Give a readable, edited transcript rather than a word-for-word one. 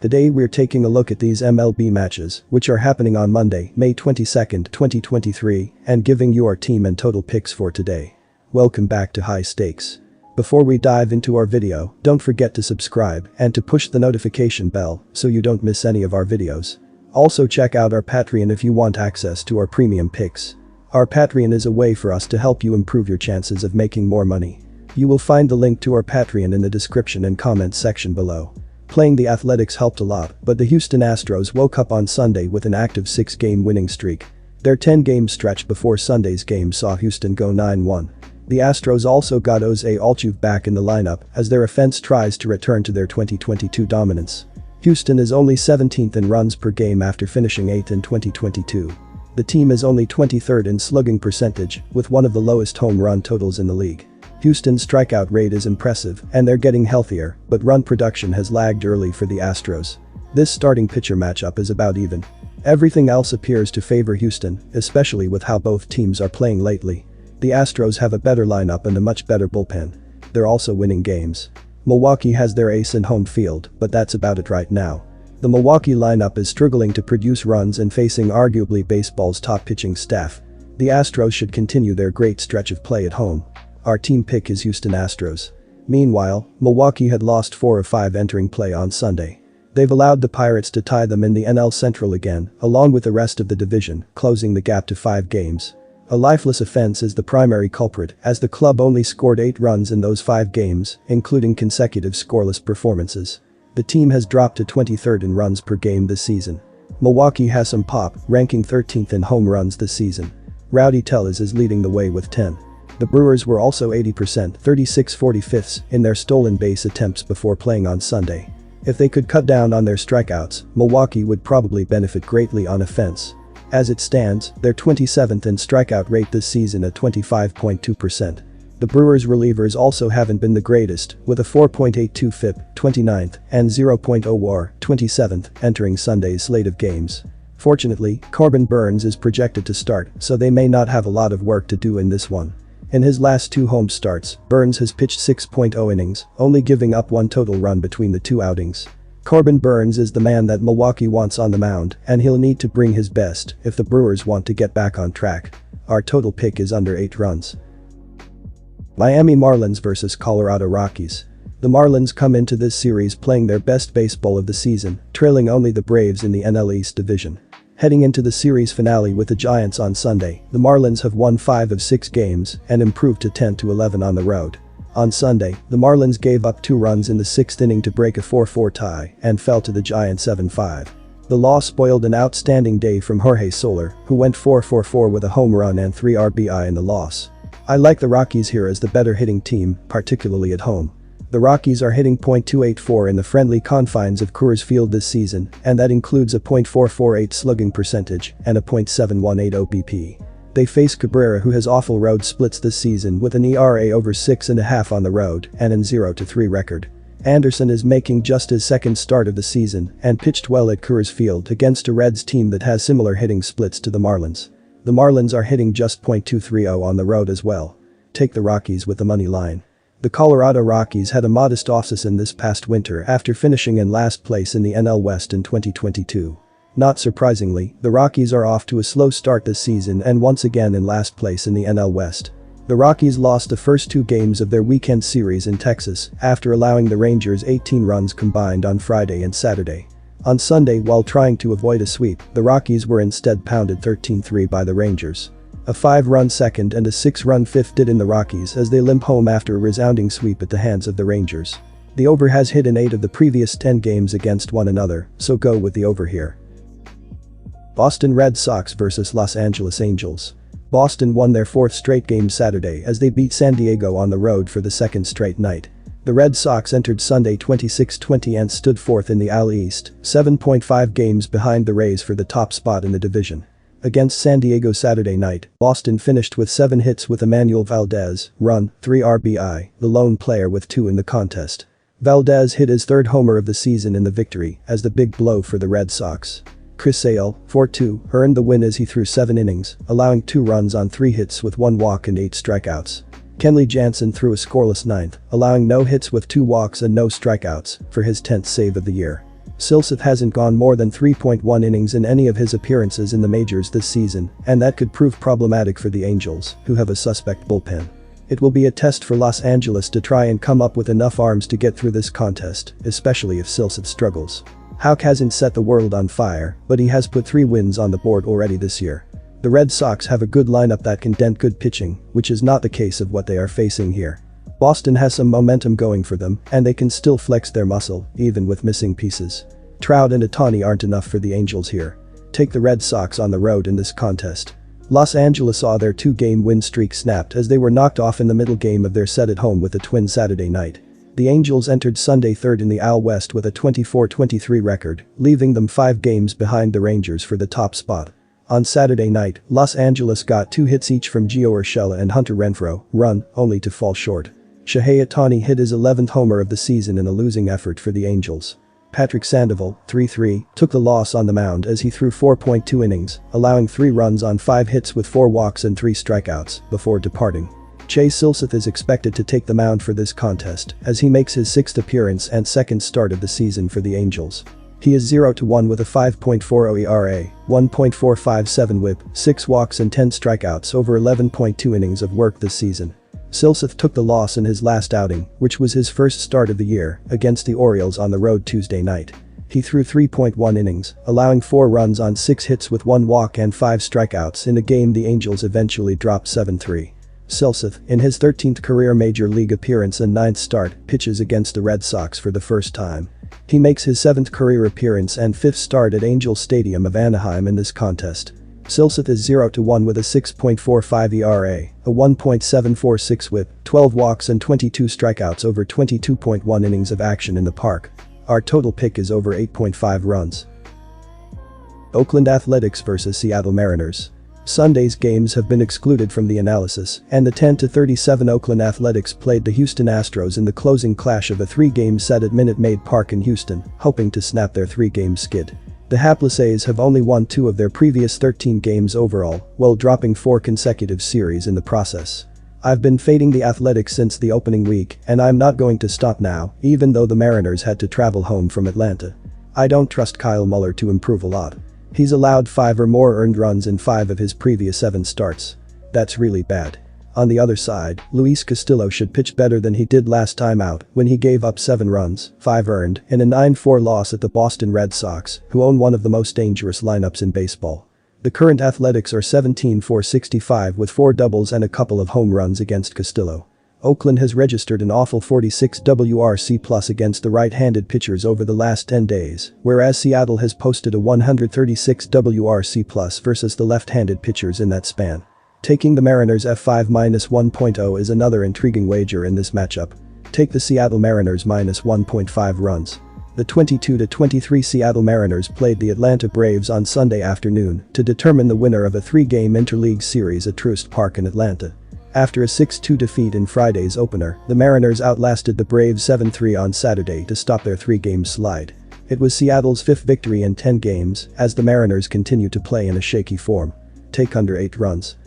Today we're taking a look at these MLB matches, which are happening on Monday, May 22, 2023, and giving you our team and total picks for today. Welcome back to High Stakes. Before we dive into our video, don't forget to subscribe and to push the notification bell so you don't miss any of our videos. Also check out our Patreon if you want access to our premium picks. Our Patreon is a way for us to help you improve your chances of making more money. You will find the link to our Patreon in the description and comments section below. Playing the Athletics helped a lot, but the Houston Astros woke up on Sunday with an active 6-game winning streak. Their 10-game stretch before Sunday's game saw Houston go 9-1. The Astros also got Jose Altuve back in the lineup as their offense tries to return to their 2022 dominance. Houston is only 17th in runs per game after finishing 8th in 2022. The team is only 23rd in slugging percentage, with one of the lowest home run totals in the league. Houston's strikeout rate is impressive and they're getting healthier, but run production has lagged early for the Astros. This starting pitcher matchup is about even. Everything else appears to favor Houston, especially with how both teams are playing lately. The Astros have a better lineup and a much better bullpen. They're also winning games. Milwaukee has their ace in home field, but that's about it right now. The Milwaukee lineup is struggling to produce runs and facing arguably baseball's top pitching staff. The Astros should continue their great stretch of play at home. Our team pick is Houston Astros. Meanwhile, Milwaukee had lost 4 of 5 entering play on Sunday. They've allowed the Pirates to tie them in the NL Central again, along with the rest of the division, closing the gap to 5 games. A lifeless offense is the primary culprit, as the club only scored 8 runs in those 5 games, including consecutive scoreless performances. The team has dropped to 23rd in runs per game this season. Milwaukee has some pop, ranking 13th in home runs this season. Rowdy Tellez is leading the way with 10. The Brewers were also 80%, 36/45 in their stolen base attempts before playing on Sunday. If they could cut down on their strikeouts, Milwaukee would probably benefit greatly on offense. As it stands, they're 27th in strikeout rate this season at 25.2%. The Brewers' relievers also haven't been the greatest, with a 4.82 FIP, 29th, and 0.0 WAR, 27th, entering Sunday's slate of games. Fortunately, Corbin Burnes is projected to start, so they may not have a lot of work to do in this one. In his last 2 home starts, Burnes has pitched 6.0 innings, only giving up 1 total run between the 2 outings. Corbin Burnes is the man that Milwaukee wants on the mound, and he'll need to bring his best if the Brewers want to get back on track. Our total pick is under 8 runs. Miami Marlins vs Colorado Rockies. The Marlins come into this series playing their best baseball of the season, trailing only the Braves in the NL East division. Heading into the series finale with the Giants on Sunday, the Marlins have won 5 of 6 games and improved to 10-11 on the road. On Sunday, the Marlins gave up 2 runs in the 6th inning to break a 4-4 tie and fell to the Giants 7-5. The loss spoiled an outstanding day from Jorge Soler, who went 4-for-4 with a home run and 3 RBI in the loss. I like the Rockies here as the better hitting team, particularly at home. The Rockies are hitting .284 in the friendly confines of Coors Field this season, and that includes a .448 slugging percentage and a .718 OBP. They face Cabrera, who has awful road splits this season with an ERA over 6.5 on the road and an 0-3 record. Anderson is making just his 2nd start of the season and pitched well at Coors Field against a Reds team that has similar hitting splits to the Marlins. The Marlins are hitting just .230 on the road as well. Take the Rockies with the money line. The Colorado Rockies had a modest offseason this past winter after finishing in last place in the NL West in 2022. Not surprisingly, the Rockies are off to a slow start this season and once again in last place in the NL West. The Rockies lost the first 2 games of their weekend series in Texas after allowing the Rangers 18 runs combined on Friday and Saturday. On Sunday, while trying to avoid a sweep, the Rockies were instead pounded 13-3 by the Rangers. A 5-run second and a 6-run fifth did in the Rockies as they limp home after a resounding sweep at the hands of the Rangers. The over has hit in 8 of the previous 10 games against one another, so go with the over here. Boston Red Sox vs Los Angeles Angels. Boston won their 4th straight game Saturday as they beat San Diego on the road for the 2nd straight night. The Red Sox entered Sunday 26-20 and stood 4th in the AL East, 7.5 games behind the Rays for the top spot in the division. Against San Diego Saturday night, Boston finished with 7 hits with Emmanuel Valdez, run, 3 RBI, the lone player with 2 in the contest. Valdez hit his 3rd homer of the season in the victory as the big blow for the Red Sox. Chris Sale, 4-2, earned the win as he threw 7 innings, allowing 2 runs on 3 hits with 1 walk and 8 strikeouts. Kenley Jansen threw a scoreless 9th, allowing no hits with 2 walks and no strikeouts for his 10th save of the year. Silseth hasn't gone more than 3.1 innings in any of his appearances in the majors this season, and that could prove problematic for the Angels, who have a suspect bullpen. It will be a test for Los Angeles to try and come up with enough arms to get through this contest, especially if Silseth struggles. Houck hasn't set the world on fire, but he has put 3 wins on the board already this year. The Red Sox have a good lineup that can dent good pitching, which is not the case of what they are facing here. Boston has some momentum going for them, and they can still flex their muscle, even with missing pieces. Trout and Ohtani aren't enough for the Angels here. Take the Red Sox on the road in this contest. Los Angeles saw their 2-game win streak snapped as they were knocked off in the middle game of their set at home with the Twins Saturday night. The Angels entered Sunday third in the AL West with a 24-23 record, leaving them 5 games behind the Rangers for the top spot. On Saturday night, Los Angeles got 2 hits each from Gio Urshela and Hunter Renfroe, only to fall short. Shohei Ohtani hit his 11th homer of the season in a losing effort for the Angels. Patrick Sandoval, 3-3, took the loss on the mound as he threw 4.2 innings, allowing 3 runs on 5 hits with 4 walks and 3 strikeouts, before departing. Chase Silseth is expected to take the mound for this contest as he makes his 6th appearance and 2nd start of the season for the Angels. He is 0-1 with a 5.40 ERA, 1.457 WHIP, 6 walks and 10 strikeouts over 11.2 innings of work this season. Silseth took the loss in his last outing, which was his first start of the year, against the Orioles on the road Tuesday night. He threw 3.1 innings, allowing 4 runs on 6 hits with 1 walk and 5 strikeouts in a game the Angels eventually dropped 7-3. Silseth, in his 13th career Major League appearance and 9th start, pitches against the Red Sox for the first time. He makes his 7th career appearance and 5th start at Angel Stadium of Anaheim in this contest. Silseth is 0-1 with a 6.45 ERA, a 1.746 WHIP, 12 walks and 22 strikeouts over 22.1 innings of action in the park. Our total pick is over 8.5 runs. Oakland Athletics vs Seattle Mariners. Sunday's games have been excluded from the analysis, and the 10-37 Oakland Athletics played the Houston Astros in the closing clash of a 3-game set at Minute Maid Park in Houston, hoping to snap their 3-game skid. The hapless A's have only won 2 of their previous 13 games overall, while dropping 4 consecutive series in the process. I've been fading the Athletics since the opening week, and I'm not going to stop now, even though the Mariners had to travel home from Atlanta. I don't trust Kyle Muller to improve a lot. He's allowed 5 or more earned runs in 5 of his previous 7 starts. That's really bad. On the other side, Luis Castillo should pitch better than he did last time out when he gave up 7 runs, 5 earned, in a 9-4 loss at the Boston Red Sox, who own one of the most dangerous lineups in baseball. The current Athletics are 17-4-65 with 4 doubles and a couple of home runs against Castillo. Oakland has registered an awful 46 WRC+ against the right-handed pitchers over the last 10 days, whereas Seattle has posted a 136 WRC+ versus the left-handed pitchers in that span. Taking the Mariners F5-1.0 is another intriguing wager in this matchup. Take the Seattle Mariners -1.5 runs. The 22-23 Seattle Mariners played the Atlanta Braves on Sunday afternoon to determine the winner of a 3-game interleague series at Truist Park in Atlanta. After a 6-2 defeat in Friday's opener, the Mariners outlasted the Braves 7-3 on Saturday to stop their 3-game slide. It was Seattle's 5th victory in 10 games, as the Mariners continue to play in a shaky form. Take under 8 runs.